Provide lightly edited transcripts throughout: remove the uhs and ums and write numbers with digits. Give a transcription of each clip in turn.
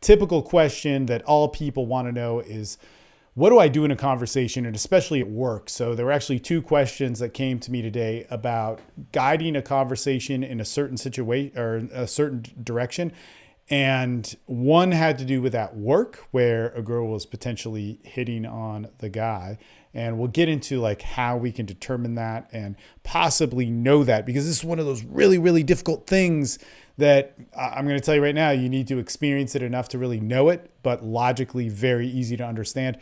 typical question that all people want to know is, what do I do in a conversation, and especially at work? So there were actually two questions that came to me today about guiding a conversation in a certain situation or a certain direction. And one had to do with at work, where a girl was potentially hitting on the guy. And we'll get into like how we can determine that and possibly know that, because this is one of those really, really difficult things that I'm going to tell you right now. You need to experience it enough to really know it, but logically very easy to understand.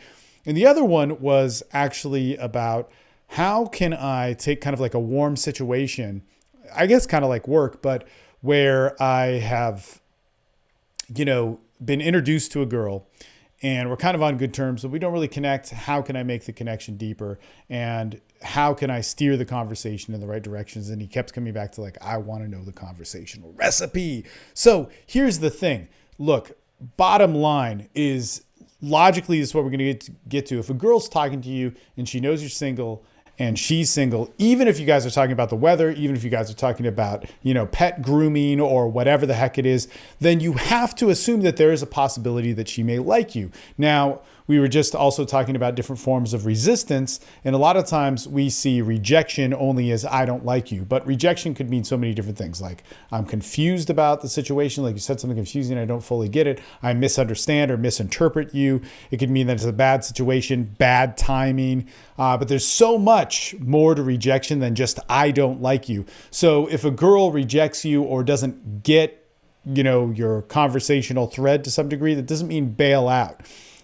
And the other one was actually about how can I take kind of like a warm situation, I guess kind of like work, but where I have, been introduced to a girl and we're kind of on good terms, but we don't really connect. How can I make the connection deeper? And how can I steer the conversation in the right directions? And he kept coming back to like, I want to know the conversational recipe. So here's the thing. Look, bottom line is, logically, this is what we're going to get to. If a girl's talking to you and she knows you're single and she's single, even if you guys are talking about the weather, even if you guys are talking about, pet grooming or whatever the heck it is, then you have to assume that there is a possibility that she may like you. Now, we were just also talking about different forms of resistance. And a lot of times we see rejection only as I don't like you. But rejection could mean so many different things. Like, I'm confused about the situation. Like you said something confusing, I don't fully get it. I misunderstand or misinterpret you. It could mean that it's a bad situation, bad timing. But there's so much more to rejection than just I don't like you. So if a girl rejects you or doesn't get, your conversational thread to some degree, that doesn't mean bail out.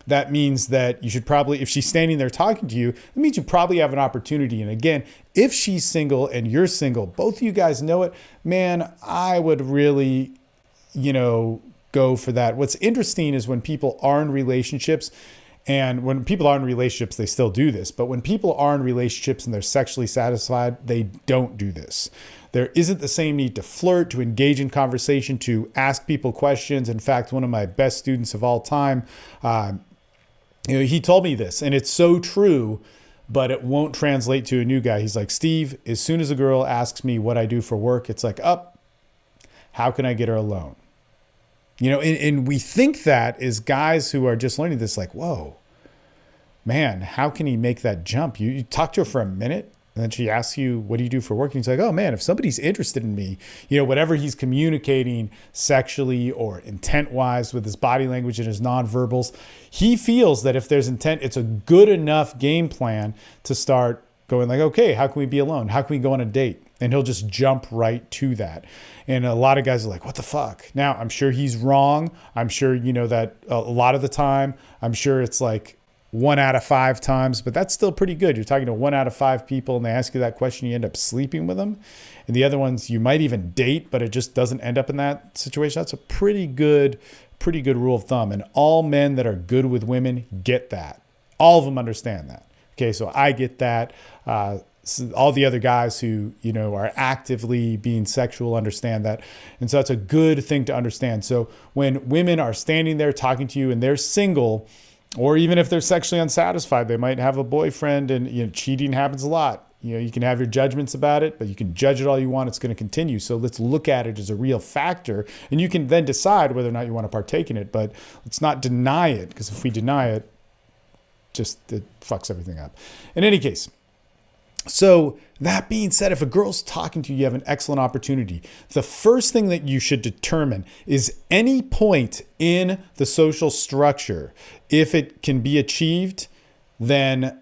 That means that you should probably, if she's standing there talking to you, it means you probably have an opportunity. And again, if she's single and you're single, both of you guys know it, man, I would really, go for that. What's interesting is when people are in relationships, and when people are in relationships, they still do this. But when people are in relationships and they're sexually satisfied, they don't do this. There isn't the same need to flirt, to engage in conversation, to ask people questions. In fact, one of my best students of all time, he told me this, and it's so true, but it won't translate to a new guy. He's like, Steve, as soon as a girl asks me what I do for work, it's like, how can I get her alone? And we think that as guys who are just learning this, like, whoa, man, how can he make that jump? You talk to her for a minute, and then she asks you, what do you do for work? And he's like, oh man, if somebody's interested in me, whatever he's communicating sexually or intent wise with his body language and his nonverbals, he feels that if there's intent, it's a good enough game plan to start going like, okay, how can we be alone? How can we go on a date? And he'll just jump right to that. And a lot of guys are like, what the fuck? Now, I'm sure he's wrong. I'm sure, that a lot of the time, I'm sure it's like 1 out of 5 times, but that's still pretty good. You're talking to 1 out of 5 people and they ask you that question, you end up sleeping with them. And the other ones you might even date, but it just doesn't end up in that situation. That's a pretty good rule of thumb. And all men that are good with women get that. All of them understand that. Okay, so I get that. So all the other guys who, are actively being sexual understand that. And so that's a good thing to understand. So when women are standing there talking to you and they're single, or even if they're sexually unsatisfied, they might have a boyfriend, and cheating happens a lot. You can have your judgments about it, but you can judge it all you want. It's going to continue. So let's look at it as a real factor, and you can then decide whether or not you want to partake in it. But let's not deny it, because if we deny it, it fucks everything up. In any case, so that being said, if a girl's talking to you, you have an excellent opportunity. The first thing that you should determine is any point in the social structure. If it can be achieved, then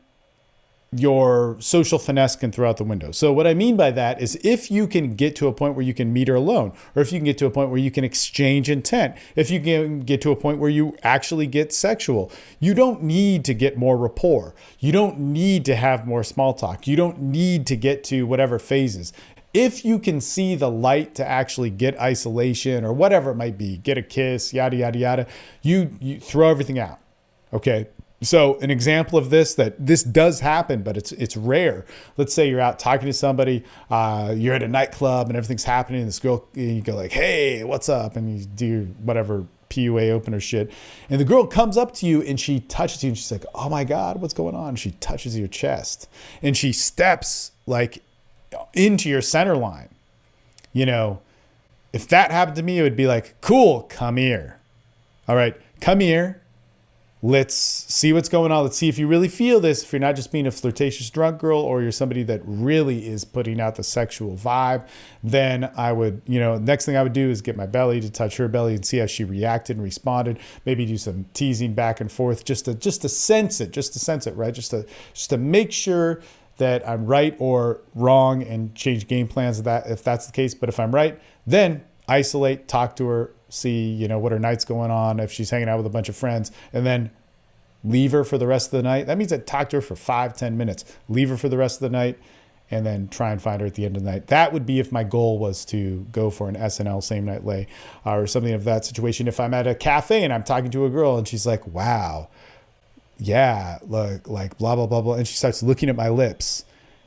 your social finesse can throw out the window. So what I mean by that is if you can get to a point where you can meet her alone, or if you can get to a point where you can exchange intent, if you can get to a point where you actually get sexual, you don't need to get more rapport. You don't need to have more small talk. You don't need to get to whatever phases. If you can see the light to actually get isolation or whatever it might be, get a kiss, yada, yada, yada, you throw everything out. Okay. So an example of this does happen, but it's rare. Let's say you're out talking to somebody, you're at a nightclub and everything's happening. And this girl, you go like, hey, what's up? And you do whatever PUA opener shit. And the girl comes up to you and she touches you and she's like, oh my God, what's going on? She touches your chest and she steps like into your center line. If that happened to me, it would be like, cool, come here. All right, come here. Let's see what's going on. Let's see if you really feel this. If you're not just being a flirtatious drunk girl or you're somebody that really is putting out the sexual vibe, then I would, next thing I would do is get my belly to touch her belly and see how she reacted and responded. Maybe do some teasing back and forth just to sense it, right? Just to make sure that I'm right or wrong and change game plans if that's the case. But if I'm right, then isolate, talk to her, see, what her night's going on, if she's hanging out with a bunch of friends, and then leave her for the rest of the night. That means I talk to her for 5-10 minutes, leave her for the rest of the night, and then try and find her at the end of the night. That would be if my goal was to go for an SNL same night lay or something of that situation. If I'm at a cafe and I'm talking to a girl and she's like, wow, yeah, look, like blah, blah, blah, blah. And she starts looking at my lips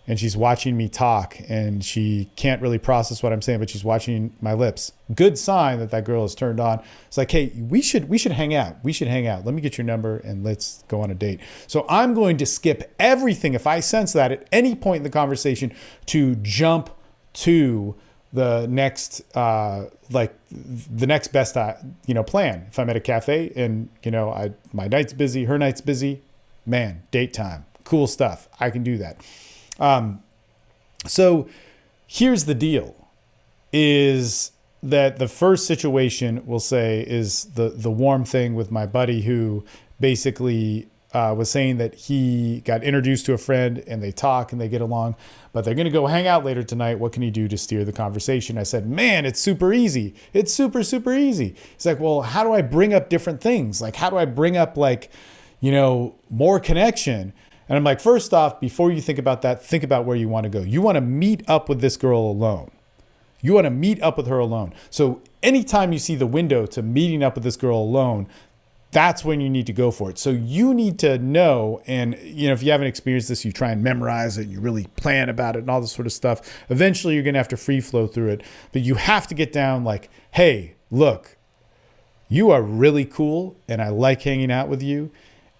and she's watching me talk and she can't really process what I'm saying, but she's watching my lips. Good sign that girl is turned on. It's like, hey, we should hang out. We should hang out. Let me get your number and let's go on a date. So I'm going to skip everything if I sense that at any point in the conversation to jump to the next, the next best, plan. If I'm at a cafe and, my night's busy, her night's busy, man, date time, cool stuff. I can do that. So here's the deal is that the first situation we'll say is the warm thing with my buddy who basically was saying that he got introduced to a friend and they talk and they get along, but they're going to go hang out later tonight. What can he do to steer the conversation? I said, man, it's super easy. It's super, super easy. He's like, well, how do I bring up different things? Like, how do I bring up more connection? And I'm like, first off, before you think about that, think about where you want to go. You want to meet up with this girl alone. You want to meet up with her alone. So anytime you see the window to meeting up with this girl alone, that's when you need to go for it. So you need to know, and if you haven't experienced this, you try and memorize it, you really plan about it and all this sort of stuff. Eventually you're going to have to free flow through it, but you have to get down like, hey, look, you are really cool and I like hanging out with you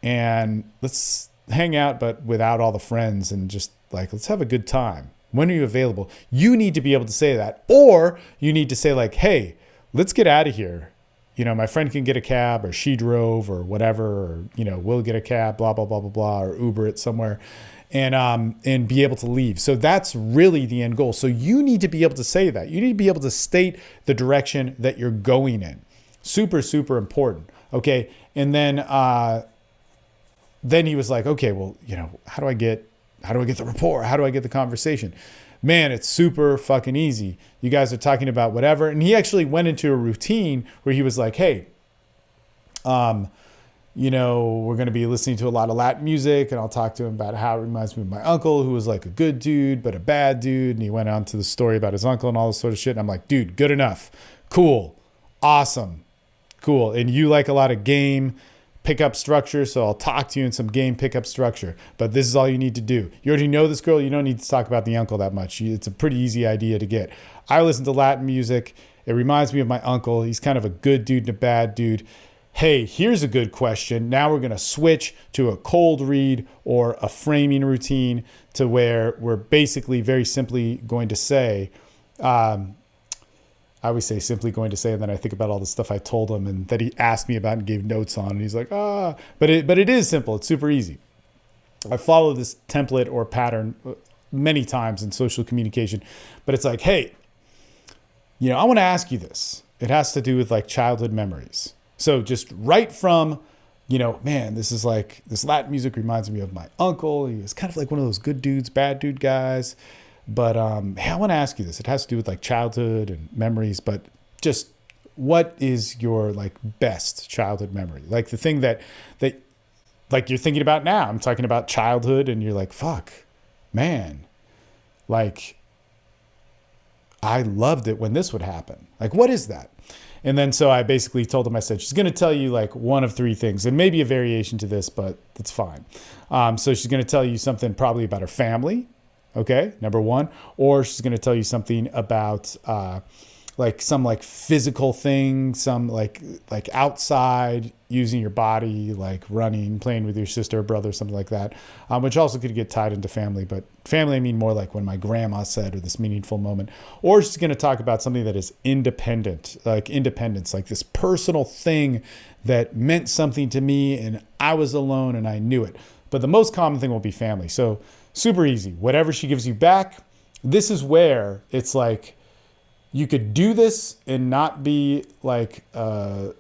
and let's hang out, but without all the friends and just like, let's have a good time. When are you available? You need to be able to say that, or you need to say like, hey, let's get out of here. My friend can get a cab or she drove or whatever, or, we'll get a cab, blah, blah, blah, blah, blah, or Uber it somewhere and be able to leave. So that's really the end goal. So you need to be able to say that. You need to be able to state the direction that you're going in. Super, super important. Okay. And then he was like, okay, well, how do I get the rapport? How do I get the conversation? Man, it's super fucking easy. You guys are talking about whatever. And he actually went into a routine where he was like, hey, we're going to be listening to a lot of Latin music and I'll talk to him about how it reminds me of my uncle who was like a good dude, but a bad dude. And he went on to the story about his uncle and all this sort of shit. And I'm like, dude, good enough. Cool. Awesome. Cool. And you like a lot of game pickup structure, so I'll talk to you in some game pickup structure, but this is all you need to do. You already know this girl. You don't need to talk about the uncle that much. It's a pretty easy idea to get. I listen to Latin music. It reminds me of my uncle. He's kind of a good dude and a bad dude. Hey, here's a good question. Now we're going to switch to a cold read or a framing routine to where we're basically very simply going to say, I always say simply going to say, and then I think about all the stuff I told him and that he asked me about and gave notes on. And he's like, but it is simple. It's super easy. I follow this template or pattern many times in social communication, but it's like, hey, I want to ask you this. It has to do with like childhood memories. So just right from, man, this is like, this Latin music reminds me of my uncle. He was kind of like one of those good dudes, bad dude guys. But hey, I want to ask you this. It has to do with like childhood and memories, but just what is your like best childhood memory? Like the thing that like you're thinking about now. I'm talking about childhood and you're like, fuck, man, like I loved it when this would happen. Like, what is that? And then so I basically told him, I said, she's going to tell you like one of three things and maybe a variation to this, but that's fine. So she's going to tell you something probably about her family. Okay, number one, or she's going to tell you something about like some like physical thing, some like outside using your body, like running, playing with your sister or brother, something like that, which also could get tied into family. But family, I mean more like when my grandma said, or this meaningful moment. Or she's going to talk about something that is independent, like independence, like this personal thing that meant something to me and I was alone and I knew it. But the most common thing will be family. So super easy. Whatever she gives you back, this is where it's like, you could do this and not be like a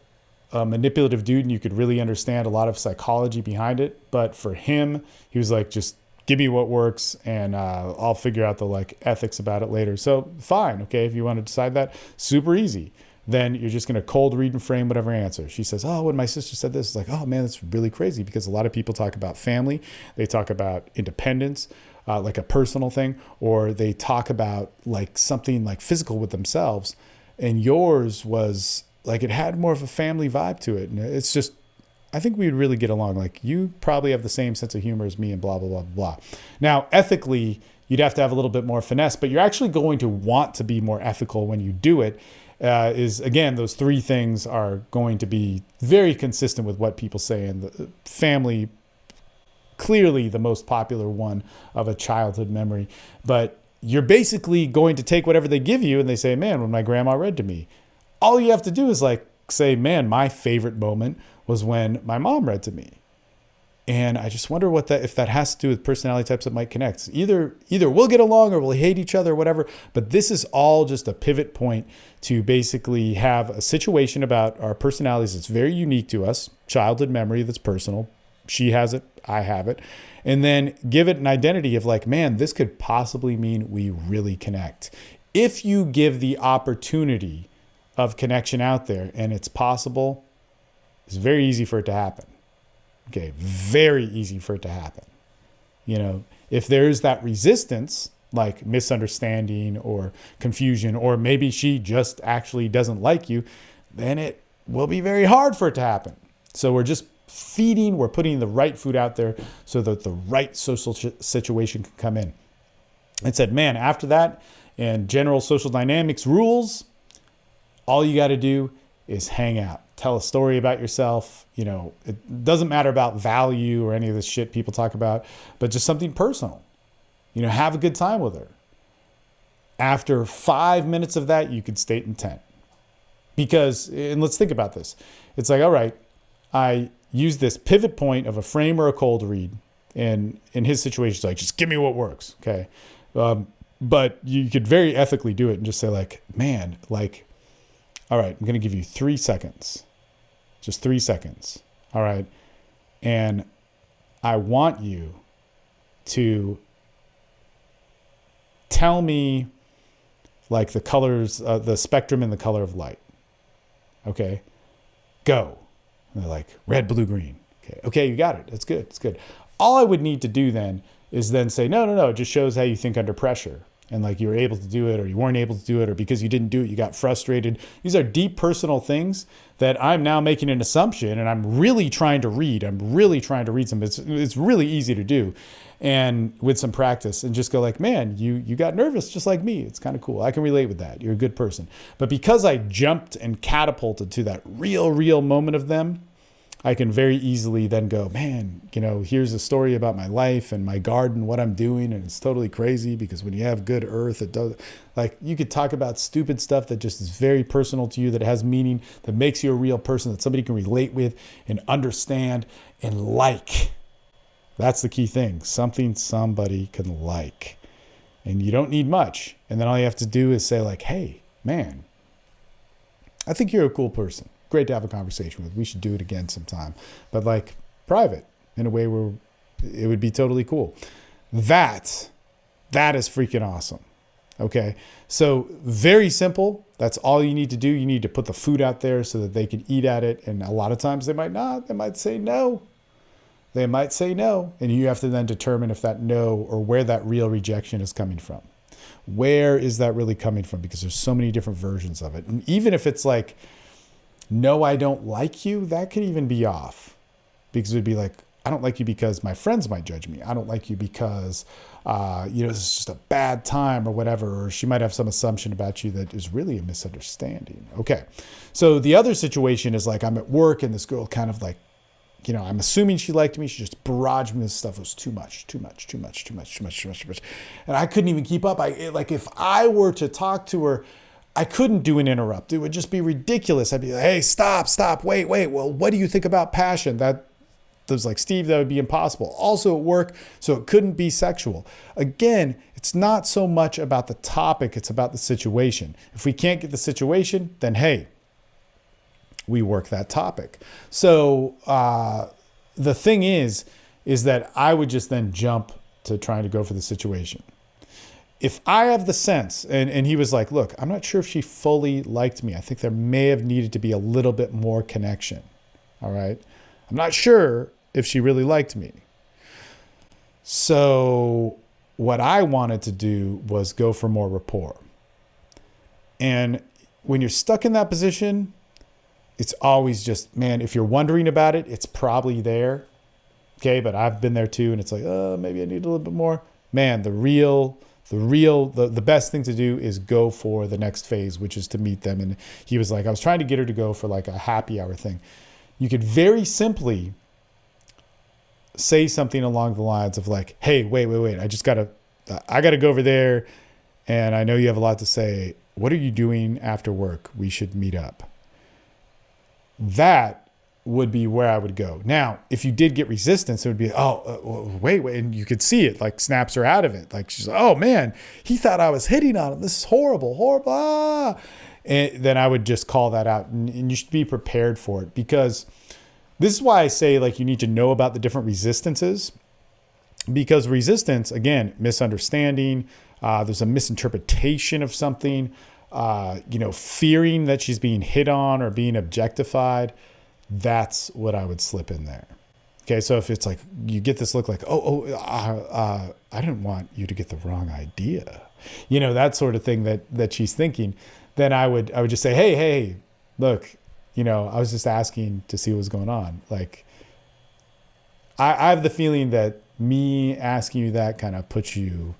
manipulative dude, and you could really understand a lot of psychology behind it. But for him, he was like, just give me what works, and I'll figure out the like ethics about it later. So fine, okay, if you want to decide that, super easy. Then you're just going to cold read and frame whatever answer. She says, oh, when my sister said this, it's like, oh man, that's really crazy, because a lot of people talk about family. They talk about independence, like a personal thing, or they talk about like something like physical with themselves. And yours was like, it had more of a family vibe to it. And it's just, I think we would really get along. Like, you probably have the same sense of humor as me and blah, blah, blah, blah. Now, ethically, you'd have to have a little bit more finesse, but you're actually going to want to be more ethical when you do it. Is again, those three things are going to be very consistent with what people say. And the family, clearly the most popular one of a childhood memory. But you're basically going to take whatever they give you, and they say, man, when my grandma read to me, all you have to do is like say, man, my favorite moment was when my mom read to me. And I just wonder if that has to do with personality types that might connect. Either we'll get along or we'll hate each other or whatever. But this is all just a pivot point to basically have a situation about our personalities that's very unique to us, childhood memory that's personal. She has it, I have it. And then give it an identity of like, man, this could possibly mean we really connect. If you give the opportunity of connection out there and it's possible, it's very easy for it to happen. Okay, very easy for it to happen. You know, if there's that resistance, like misunderstanding or confusion, or maybe she just actually doesn't like you, then it will be very hard for it to happen. So we're just we're putting the right food out there so that the right social situation can come in. It said, man, after that, and general social dynamics rules, all you got to do is hang out. Tell a story about yourself. You know, it doesn't matter about value or any of this shit people talk about, but just something personal. You know, have a good time with her. After 5 minutes of that, you could state intent. Because, and let's think about this. It's like, all right, I use this pivot point of a frame or a cold read. And in his situation, it's like, just give me what works. Okay. But you could very ethically do it and just say like, man, like, all right, I'm going to give you 3 seconds. Just 3 seconds. All right. And I want you to tell me like the colors, the spectrum and the color of light. Okay. Go. And they're like, red, blue, green. Okay, you got it. It's good. It's good. All I would need to do then is then say, no. It just shows how you think under pressure. And like you were able to do it or you weren't able to do it, or because you didn't do it, you got frustrated. These are deep personal things that I'm now making an assumption, and I'm really trying to read. Some. It's really easy to do. And with some practice, and just go like, man, you got nervous just like me. It's kind of cool. I can relate with that. You're a good person. But because I jumped and catapulted to that real moment of them, I can very easily then go, man, you know, here's a story about my life and my garden, what I'm doing. And it's totally crazy because when you have good earth, it does, like, you could talk about stupid stuff that just is very personal to you, that has meaning, that makes you a real person, that somebody can relate with and understand and like. That's the key thing. Something somebody can like. And you don't need much. And then all you have to do is say like, hey, man, I think you're a cool person. Great to have a conversation with. We should do it again sometime. But like private, in a way where it would be totally cool. That is freaking awesome. Okay. So very simple. That's all you need to do. You need to put the food out there so that they can eat at it. And a lot of times they might not. They might say no. They might say no. And you have to then determine if that no, or where that real rejection is coming from. Where is that really coming from? Because there's so many different versions of it. And even if it's like, no, I don't like you, that could even be off. Because it would be like, I don't like you because my friends might judge me. I don't like you because, this is just a bad time or whatever. Or she might have some assumption about you that is really a misunderstanding. Okay. So the other situation is like I'm at work and this girl kind of like, I'm assuming she liked me. She just barraged me. This stuff was too much. And I couldn't even keep up. If I were to talk to her, I couldn't do an interrupt. It would just be ridiculous. I'd be like, hey, stop, wait. Well, what do you think about passion? That was like, Steve, that would be impossible. Also at work, so it couldn't be sexual. Again, it's not so much about the topic, it's about the situation. If we can't get the situation, then hey, we work that topic. So the thing is that I would just then jump to trying to go for the situation. If I have the sense, and he was like, look, I'm not sure if she fully liked me. I think there may have needed to be a little bit more connection. All right. I'm not sure if she really liked me. So what I wanted to do was go for more rapport. And when you're stuck in that position, it's always just, man, if you're wondering about it, it's probably there. Okay, but I've been there too, and it's like, oh, maybe I need a little bit more. Man, the best thing to do is go for the next phase, which is to meet them. And he was like, I was trying to get her to go for like a happy hour thing. You could very simply say something along the lines of like, hey, wait. I gotta go over there, and I know you have a lot to say. What are you doing after work? We should meet up. That would be where I would go. Now, if you did get resistance, it would be, wait. And you could see it, like snaps her out of it. Like she's like, oh man, he thought I was hitting on him. This is horrible. Ah. And then I would just call that out, and you should be prepared for it, because this is why I say like you need to know about the different resistances, because resistance, again, misunderstanding, there's a misinterpretation of something, fearing that she's being hit on or being objectified. That's what I would slip in there. Okay, so if it's like you get this look like, I didn't want you to get the wrong idea, that sort of thing that she's thinking, then I would just say, hey, look, I was just asking to see what was going on. Like, I have the feeling that me asking you that kind of puts you,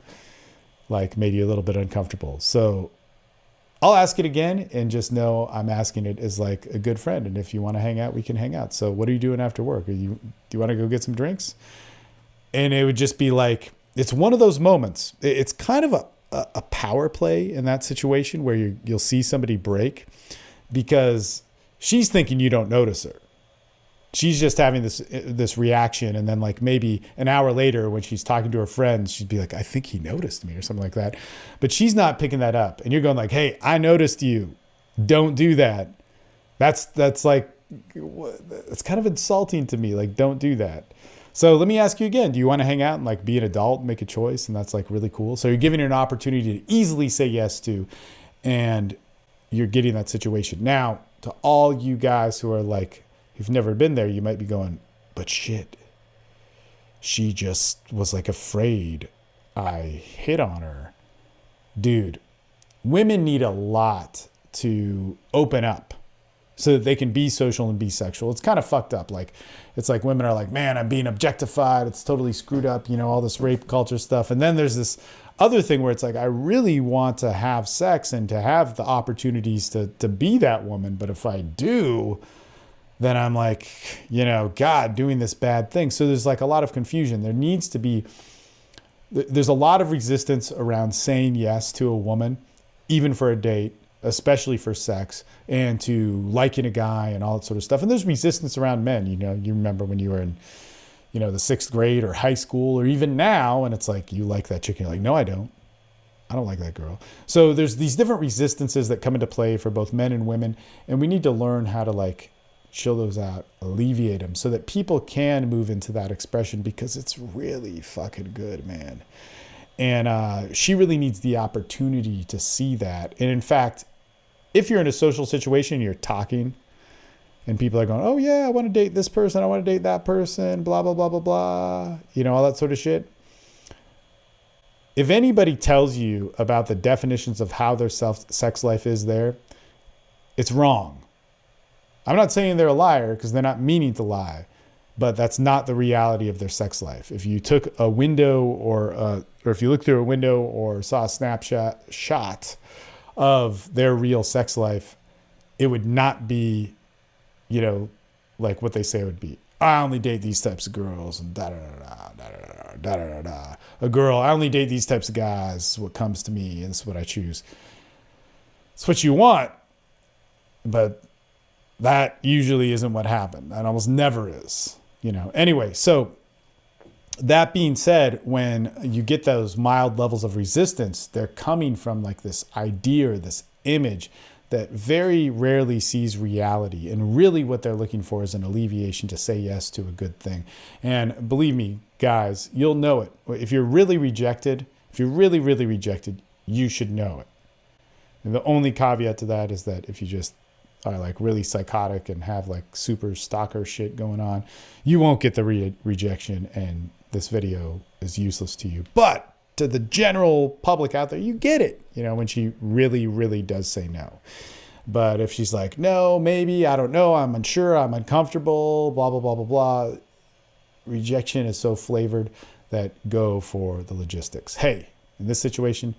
like, made you a little bit uncomfortable. So I'll ask it again, and just know I'm asking it as like a good friend. And if you want to hang out, we can hang out. So what are you doing after work? Do you want to go get some drinks? And it would just be like, it's one of those moments. It's kind of a power play in that situation where you'll see somebody break because she's thinking you don't notice her. She's just having this reaction. And then like maybe an hour later when she's talking to her friends, she'd be like, I think he noticed me or something like that. But she's not picking that up. And you're going like, hey, I noticed you. Don't do that. That's like, it's kind of insulting to me. Like, don't do that. So let me ask you again, do you want to hang out and like be an adult and make a choice? And that's like really cool. So you're giving her an opportunity to easily say yes to, and you're getting that situation. Now, to all you guys who are like, who've never been there, you might be going, but shit, she just was like afraid I hit on her. Dude, women need a lot to open up so that they can be social and be sexual. It's kind of fucked up. Like, it's like women are like, man, I'm being objectified. It's totally screwed up, all this rape culture stuff. And then there's this other thing where it's like, I really want to have sex and to have the opportunities to be that woman. But if I do, then I'm like, God, doing this bad thing. So there's like a lot of confusion. There's a lot of resistance around saying yes to a woman, even for a date, especially for sex, and to liking a guy and all that sort of stuff. And there's resistance around men. You remember when you were in, the 6th grade or high school, or even now, and it's like, you like that chick. You're like, no, I don't like that girl. So there's these different resistances that come into play for both men and women. And we need to learn how to like chill those out, alleviate them so that people can move into that expression, because it's really fucking good, man. And she really needs the opportunity to see that. And in fact, if you're in a social situation, you're talking and people are going, oh yeah, I want to date this person. I want to date that person, blah, blah, blah, blah, blah. All that sort of shit. If anybody tells you about the definitions of how their sex life is there, it's wrong. I'm not saying they're a liar, because they're not meaning to lie, but that's not the reality of their sex life. If you took a window or if you looked through a window or saw a snapshot of their real sex life, it would not be, like what they say it would be. I only date these types of girls and da da da da da da da da. A girl, I only date these types of guys. This is what comes to me, and this is what I choose. It's what you want, but that usually isn't what happened. That almost never is, Anyway, so that being said, when you get those mild levels of resistance, they're coming from like this idea or this image that very rarely sees reality. And really what they're looking for is an alleviation to say yes to a good thing. And believe me, guys, you'll know it. If you're really rejected, you should know it. And the only caveat to that is that if you just are like really psychotic and have like super stalker shit going on, you won't get the rejection, and this video is useless to you. But to the general public out there, you get it, when she really, really does say no. But if she's like, no, maybe, I don't know, I'm unsure, I'm uncomfortable, blah, blah, blah, blah, blah. Rejection is so flavored that go for the logistics. Hey, in this situation,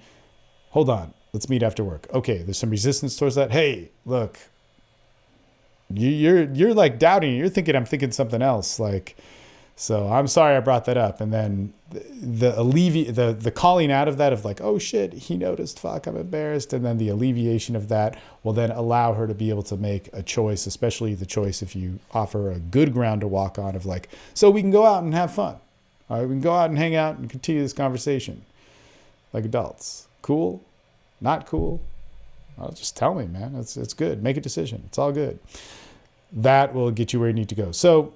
hold on, let's meet after work. Okay, there's some resistance towards that. Hey, look, you're like doubting, you're thinking I'm thinking something else. So I'm sorry I brought that up. And then the calling out of that of like, oh shit, he noticed, fuck, I'm embarrassed. And then the alleviation of that will then allow her to be able to make a choice, especially the choice if you offer a good ground to walk on of like, so we can go out and have fun. All right, we can go out and hang out and continue this conversation like adults. Cool? Not cool? Well, just tell me, man. It's good. Make a decision. It's all good. That will get you where you need to go. So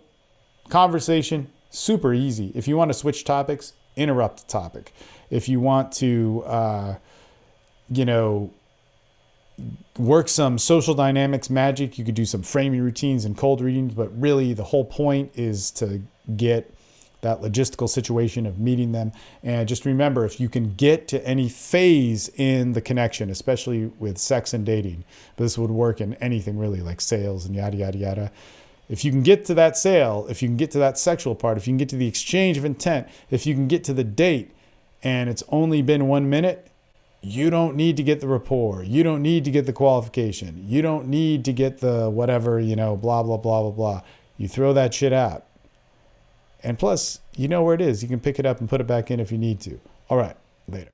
conversation, super easy. If you want to switch topics, interrupt the topic. If you want to, work some social dynamics magic, you could do some framing routines and cold readings, but really the whole point is to get that logistical situation of meeting them. And just remember, if you can get to any phase in the connection, especially with sex and dating, but this would work in anything really, like sales and yada, yada, yada. If you can get to that sale, if you can get to that sexual part, if you can get to the exchange of intent, if you can get to the date and it's only been 1 minute, you don't need to get the rapport. You don't need to get the qualification. You don't need to get the whatever, blah, blah, blah, blah, blah. You throw that shit out. And plus, you know where it is. You can pick it up and put it back in if you need to. All right, later.